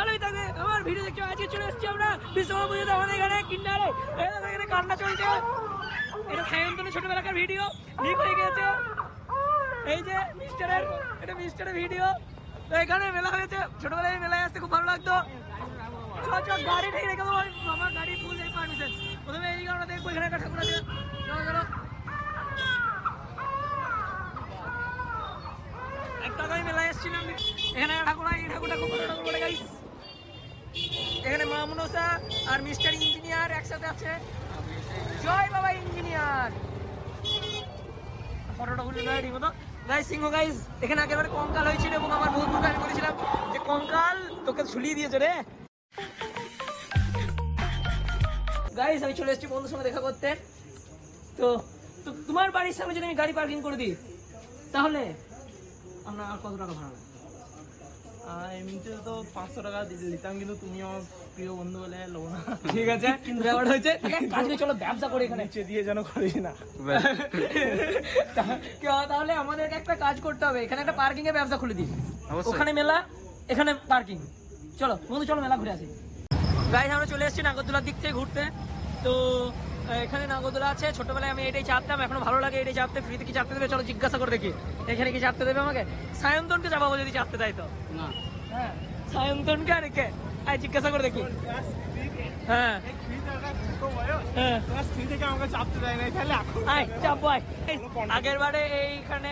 ভালোই থাকবে। আমার ভিডিও দেখতে আজকে চলে এসেছি আমরা বিশ্বকর্মা পুজোতে আমাদের এখানে কিন্নারে। এখানে কান্না চলছে। এটা সায়ন্তনের ছোটবেলাকার ভিডিও লিক হয়ে গেছে। এই যে মিস্টারের, এটা মিস্টারের ভিডিও। তো এখানে মেলা হয়েছে, ছোটবেলায় মেলায় আসতে খুব ভালো লাগতো। গাড়ি ঠিক রেখে দেবো, আমার গাড়ি ফুল এই পারমিশন। প্রথমে এই আমরা দেখবো এখানে একটা ঠাকুর আছে। চলো চলো, একটা আমি মেলায় এসেছিলাম, এখানে একটা ঠাকুর হয়। এই ঠাকুরটা খুব ভালো ঠাকুর বলে গাইস। এখানে মা মনসা আর মিস্টার ইঞ্জিনিয়ার একসাথে আছে। জয় বাবা ইঞ্জিনিয়ার। ফটোটা খুলে নেয় ঠিক মতো। গাইস সিংহ গাইস, এখানে একেবারে কঙ্কাল হয়েছিল এবং আমার বন্ধুকে আমি বলেছিলাম যে কঙ্কাল তোকে ঝুলিয়ে দিয়েছে রে। গাইস আমি চলে এসেছি বন্ধুর সঙ্গে দেখা করতে। তো তোমার বাড়ির সামনে যদি আমি গাড়ি পার্কিং করে দিই তাহলে আমরা আর কত টাকা ভাড়া? এমনিতে তো 500 টাকা দিতাম, কিন্তু তুমি আমার প্রিয় বন্ধু বলে লোবো না। ঠিক আছে, কিন্তু ব্যাপারটা হচ্ছে আজকে চলো ব্যবসা করি এখানে। নিচে দিয়ে যেন করিস না। তাহলে আমাদেরকে একটা কাজ করতে হবে, এখানে একটা পার্কিং এর ব্যবসা খুলে দিই। ওখানে মেলা, এখানে পার্কিং। চলো বন্ধু, চলো মেলা ঘুরে আসি। গাইস আমরা চলে এসেছি নাগরদোলার দিক থেকে ঘুরতে। তো এখানে নাগরদোলা আছে, ছোটবেলায় আমি এটাই চাপতাম, এখনো ভালো লাগে এটাই চাপতে। ফ্রিতে কি চাপতে দেবে? চলো জিজ্ঞাসা করে দেখি এখানে কি চাপতে দেবে আমাকে। সায়ন্তনকে চাপাবো যদি চাপতে দেয় তো। না হ্যাঁ সায়ন্তনকে আর কে জিজ্ঞাসা করে দেখি। হ্যাঁ আগের বারে এইখানে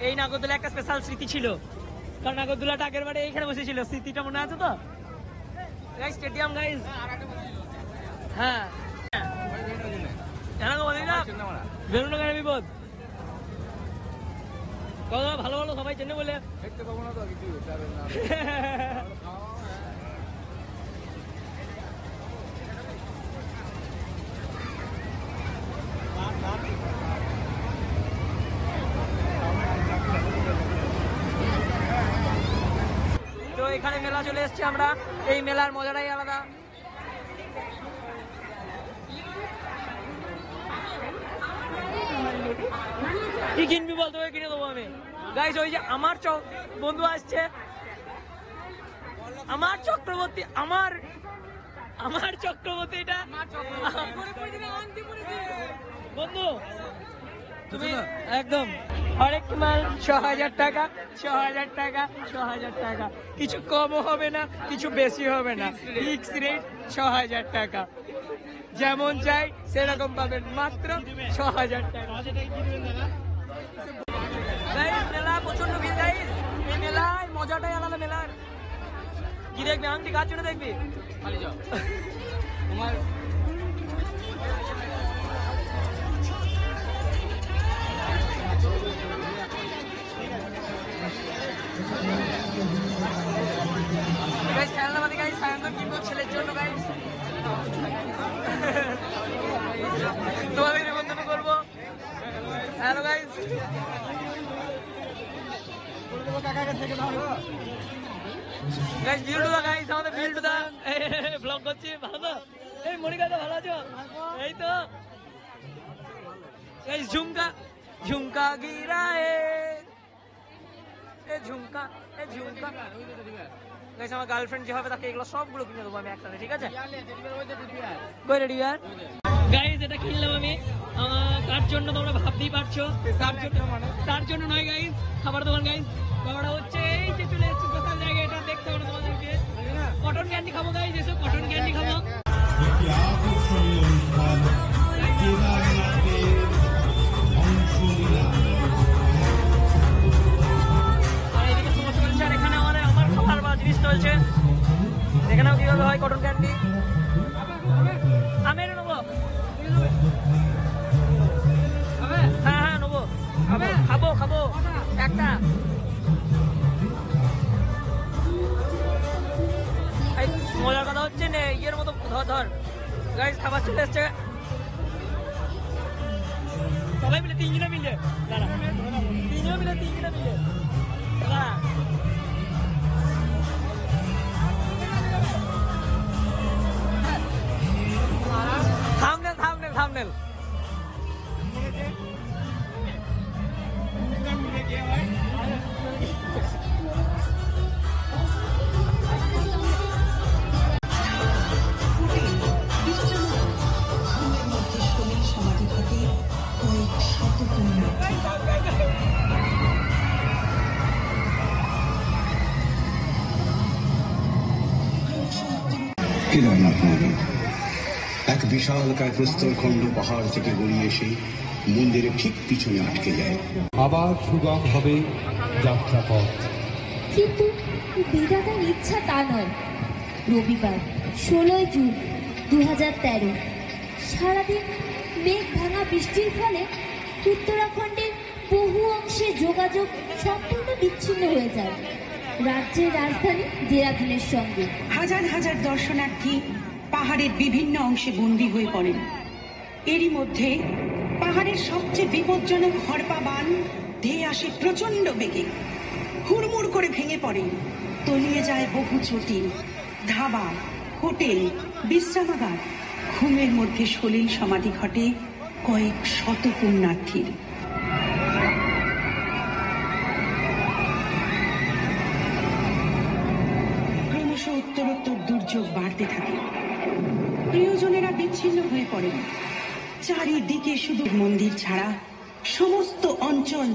এই নাগরদোলা একটা স্পেশাল স্মৃতি ছিল, কারণ নাগরদোলাটা আগের বারে এইখানে বসেছিল। স্মৃতিটা মনে আছে তো? Stadium guys. হ্যাঁ জানা বলি না বেরোনো কেন বিপদ। ভালো ভালো সবাই চেনে বলে দেখতে পাবো না তো কিছু। তো এখানে মেলা চলে এসেছি আমরা, এই মেলার মজাটাই আলাদা। কি কিনবি বল, তোকে কিনে দেবো আমি। গাইস ওই যে আমার বন্ধু আসছে, আমার চক্রবর্তী, আমার চক্রবর্তী। এটা বন্ধু তুমি একদম হরেক মাল 6000 টাকা, 6000 টাকা, 6000 টাকা। কিছু কমও হবে না, কিছু বেশি হবে না, ফিক্স রেট 6000 টাকা। যেমন চাই সেরকম পাবেন, মাত্র 6000 টাকা। মেলা প্রচন্ড ভিড় গাইস, এই মেলায় মজাটাই আলাদা। মেলার কি দেখবি? আংটি কার জন্য দেখবি? তোমার খেলনা বাদে গাইস সায়ন্তন কিনবো ছেলের জন্য গাইস। তোমাদের নিমন্ত্রণ করবো। হ্যালো গাইস, গাইস বিল্ডুদা, গাইস আমাদের বিল্ডুদা ব্লগ করছি। ভালো তো? এই মনিকা তো ভালো আছো? এই তো এই ঝুমকা ঝুমকা গিরায়ে, এই ঝুমকা, এই ঝুমকা। গাইস আমার গার্লফ্রেন্ড যে হবে তাকে এগুলো সবগুলো কিনে দেবো আমি একসাথে, ঠিক আছে? কই রেডি ইয়ার? গাইস এটা কিনলাম আমি, কার জন্য তোমরা ভাবতেই পারছো। তার জন্য নয় গাইস, খাবার দোকান গাইস। খাবারটা হচ্ছে এই যে চলে এসেছি স্পেশাল জায়গা, এটা দেখতে হবে তোমাদেরকে। কটন ক্যান্ডি খাবো গাইস, এসব কটন ক্যান্ডি খাবো। আর এদিকে সমস্ত চলছে, আর এখানে আমার খাবার বা জিনিস চলছে। এখানেও কিভাবে হয় কটন ক্যান্ডি। আমের নেবো? হ্যাঁ হ্যাঁ নেবো, খাবো খাবো একটা। মজার কথা হচ্ছে নে ইয়ের মতো ধর গাইস, খাবার চলে এসছে। সবাই মিলে, তিনজনে মিলে, তিনজনে মিলে থাম্বনেল। কেদারনাথ মন্দির এক বিশালকায় প্রস্তরখণ্ড পাহাড় থেকে গড়িয়ে এসে মন্দিরের ঠিক পিছনে আটকে যায়। আবার সুগম হবে যাত্রাপথ। কিন্তু বিধাতার ইচ্ছা তা নয়। রবিবার 16 জুন 2013 সারাদিন মেঘ ভাঙা বৃষ্টির ফলে উত্তরাখণ্ডের বহু অংশে যোগাযোগ সম্পূর্ণ বিচ্ছিন্ন হয়ে যায় রাজ্যের রাজধানী দেরাদুনের সঙ্গে। হাজার হাজার দর্শনার্থী পাহাড়ের বিভিন্ন অংশে বন্দী হয়ে পড়েন। এরই মধ্যে পাহাড়ের সবচেয়ে বিপজ্জনক হরপা বান ধেয়ে আসে প্রচন্ড বেগে, হুড়মুড় করে ভেঙে পড়ে, তলিয়ে যায় বহু চটি, ধাবা, হোটেল, বিশ্রামাগার। ঘুমের মধ্যে সলিল সমাধি ঘটে কয়েক শত পুণ্যার্থীর। ক্রমশ উত্তরোত্তর দুর্যোগ বাড়তে থাকে। প্রিয়জনেরা বিচ্ছিন্ন হয়ে পড়েন। চারিদিকে শুধু মন্দির ছাড়া সমস্ত অঞ্চল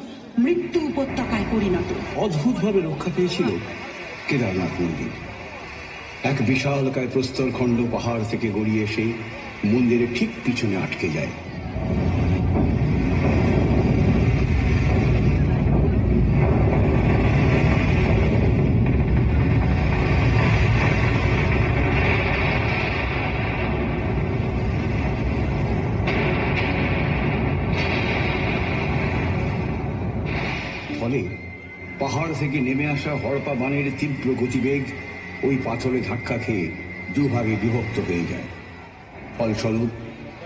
মৃত্যু উপত্যকায় পরিণত। অদ্ভুতভাবে রক্ষা পেয়েছিল কেদারনাথ মন্দির। এক বিশালকায় প্রস্তরখণ্ড পাহাড় থেকে গড়িয়ে এসে মন্দিরের ঠিক পিছনে আটকে যায়। ফলে পাহাড় থেকে নেমে আসা হরপা বানের তীব্র গতিবেগ ওই পাথরে ধাক্কা খেয়ে দুভাগে বিভক্ত হয়ে যায়। ফলস্বরূপ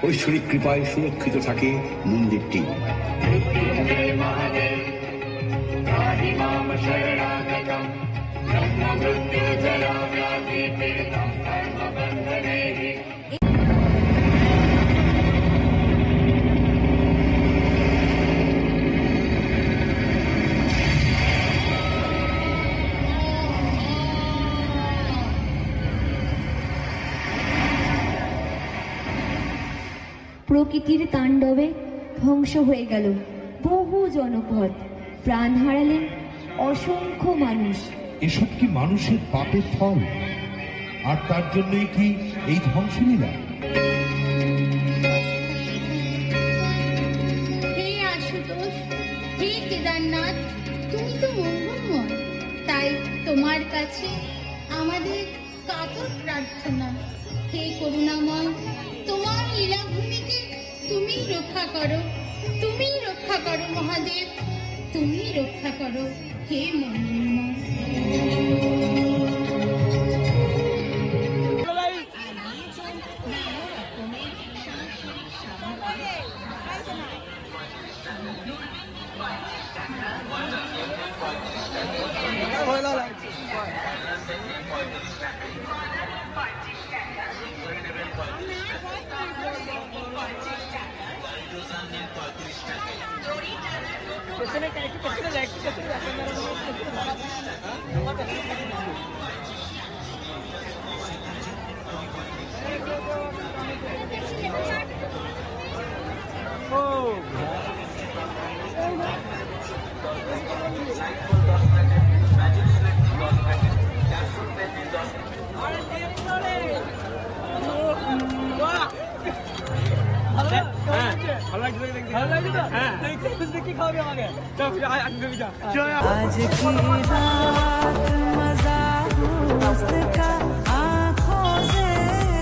ঐশ্বরিক কৃপায় সুরক্ষিত থাকে মন্দিরটি। প্রকৃতির তাণ্ডবে ধ্বংস হয়ে গেল বহু জনপদ, প্রাণ হারালেন অসংখ্য মানুষ। এসব কি মানুষের পাপের ফল? আর তার জন্যই কি এই ধ্বংসলীলা? হে আশুতোষ, হে কেদারনাথ, তুমি তো মঙ্গলময়। তাই তোমার কাছে আমাদের কাতর প্রার্থনা। হে করুণাময়, তোমার লীলাভূমিকে তুমি রক্ষা করো, তুমি রক্ষা করো মহাদেব, তুমি রক্ষা করো হে মঙ্গলময়। आज की रात मजा उसका आँखों से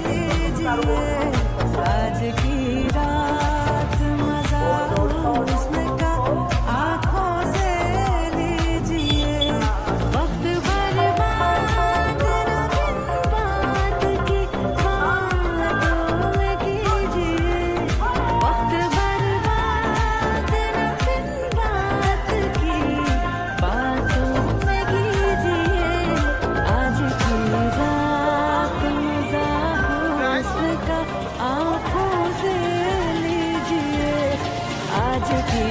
लीजिए, आज की रात मजा उसका आँखों से लीजिए। वक्त बर्बाद न बिन बात की बातों में कीजिए, वक्त बर्बाद न बिन बात की बातों में कीजिए। आज की रात मजा उसका आँखों से लीजिए, आज की